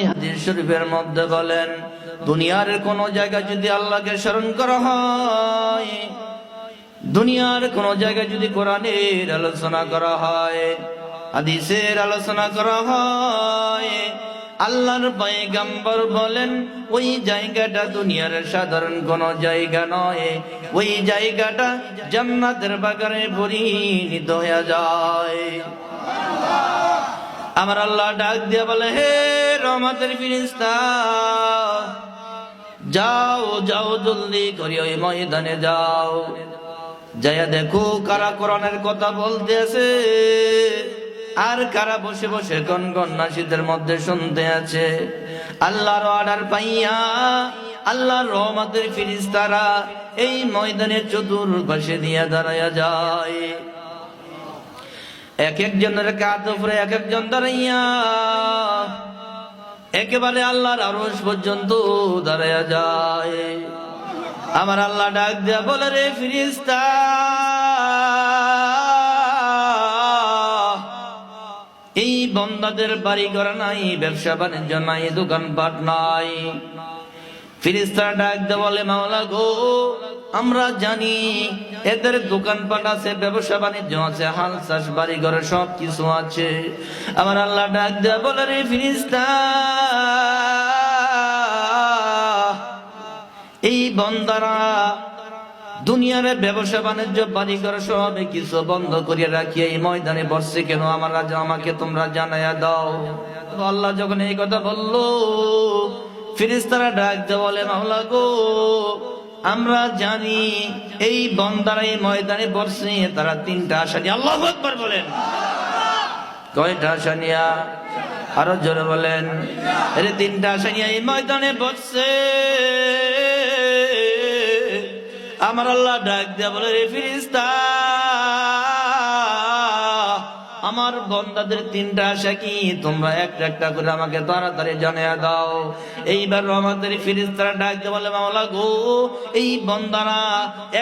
হাদিস শরীফের মধ্যে বলেন, দুনিয়ার কোন জায়গায় যদি আল্লাহকে স্মরণ করা হয়, দুনিয়ার কোন জায়গায় যদি কোরআনের আলোচনা করা হয়, হাদিসের আলোচনা করা হয়, আল্লাহর পয়গম্বর বলেন ওই জায়গাটা দুনিয়ার সাধারণ কোন জায়গা নয়, ওই জায়গাটা জান্নাতের বাগানে পরিণত হয়ে যায়। আমার আল্লাহ ডাক দিয়ে বলে, হে রহমতের ফেরেশতা, যাও যাও জলদি করে ওই ময়দানে যাও, যাইয়া দেখো কারা কোরআনের কথা বলতে আছে আর কারা বসে বসে গনগন নাশিদের মধ্যে শুনতে আছে। আল্লাহর অর্ডার পাইয়া আল্লাহর রহমতের ফেরেশতারা এই ময়দানের চতুর্পাশে দিয়ে দাঁড়ায়া যায়। এক একজনের কাঁধ উপরে এক একজন দাঁড়াইয়া একেবারে আল্লাহর আরশ পর্যন্ত দাঁড়ায়া যায়। আমার আল্লাহ ডাক দিয়া বলে, রে ফেরেশতা, এই বান্দাদের বাড়ি ঘর নাই, ব্যবসা বাণিজ্য নাই, দোকানপাট নাই। ফেরেশতারা ডাক দিয়ে বলে, মাওলা গো, আমরা জানি এদের দোকানপাট আছে, ব্যবসা বাণিজ্য আছে, হাল চাষ বাড়ি ঘরে সব কিছু আছে। আমার আল্লাহ ডাক দিয়ে বলে, রে ফেরেশতা, এই বান্দারা দুনিয়ার ব্যবসা বাণিজ্য বাড়ি ঘর সব কিছু বন্ধ করিয়া রাখিয়া এই ময়দানে বসছে কেন? আমাকে তোমরা জানাইয়া দাও। আল্লাহ যখন এই কথা বললো, ফেরেশতারা ডাক দিয়ে বলে, মাওলা গো, আমরা জানি এই বান্দারা এই ময়দানে বসছে, তারা তিনটা আশা নিয়ে। আল্লাহু আকবার বলেন। কয়টা আশা নিয়া? আরো জোরে বলেন। এর তিনটা আশা নিয়ে এই ময়দানে বসছে। আমার আল্লাহ ডাক দিয়া বলে, রে ফেরেশতা, আমার বান্দাদের তিনটা আশা কি? তোমরা একটা একটা করে আমাকে তাড়াতাড়ি জানিয়ে দাও। এইবার আমাদের ফেরেশতারা ডাক দিয়ে বলে, মাওলা গো, এই বান্দারা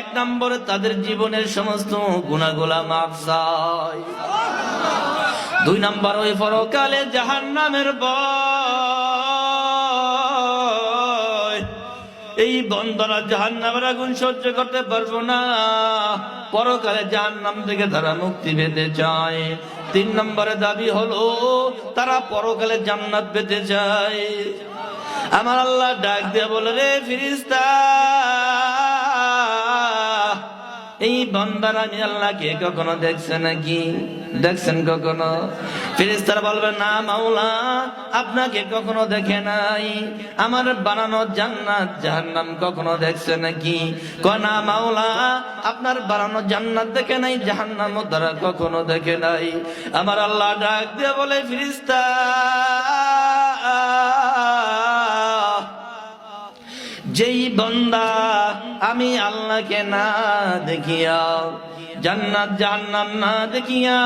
এক নম্বরে তাদের জীবনের সমস্ত গুনাহগুলা মাফ চায়, দুই নম্বর ওই পরকালে জাহান্নামের ভয়, এই বান্দারা জাহান্নামের আগুন সহ্য করতে পারবো না, পরকালে জাহান্নাম থেকে তারা মুক্তি পেতে চায়। তিন নম্বরে দাবি হলো তারা পরকালে জান্নাত পেতে চায়। আমার আল্লাহ ডাক দিয়ে বলে, রে ফেরেশতা, এই বান্দারা আমি আল্লাহকে কখনো দেখছে নাকি? দেখছেন কখনো? ফেরেশতারা বলবে, না মাওলা, আপনাকে কখনো দেখে নাই। আমার বানানো জান্নাত জাহান্নাম কখনো দেখছে নাকি? কয় না মাওলা, আপনার বানানো জান্নাত দেখে নাই, জাহান্নামও তারা কখনো দেখে নাই। আমার আল্লাহ ডাক দিয়ে বলে, ফেরেশতা, যেই বান্দা আমি আল্লাহকে না দেখিয়া, জান্নাত জাহান্নাম না দেখিয়া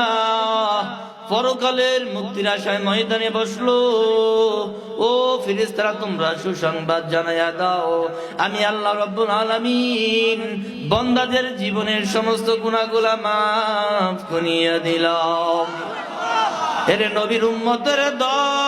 পরকালের মুক্তির আশায় ময়দানে বসলো, ও ফেরেশতারা তোমরা সুসংবাদ জানাইয়া দাও, আমি আল্লাহ রাব্বুল আলামিন বান্দাদের জীবনের সমস্ত গুনাহগুলা মাফ করিয়া দিলাম। এর নবীর উম্মতের দল,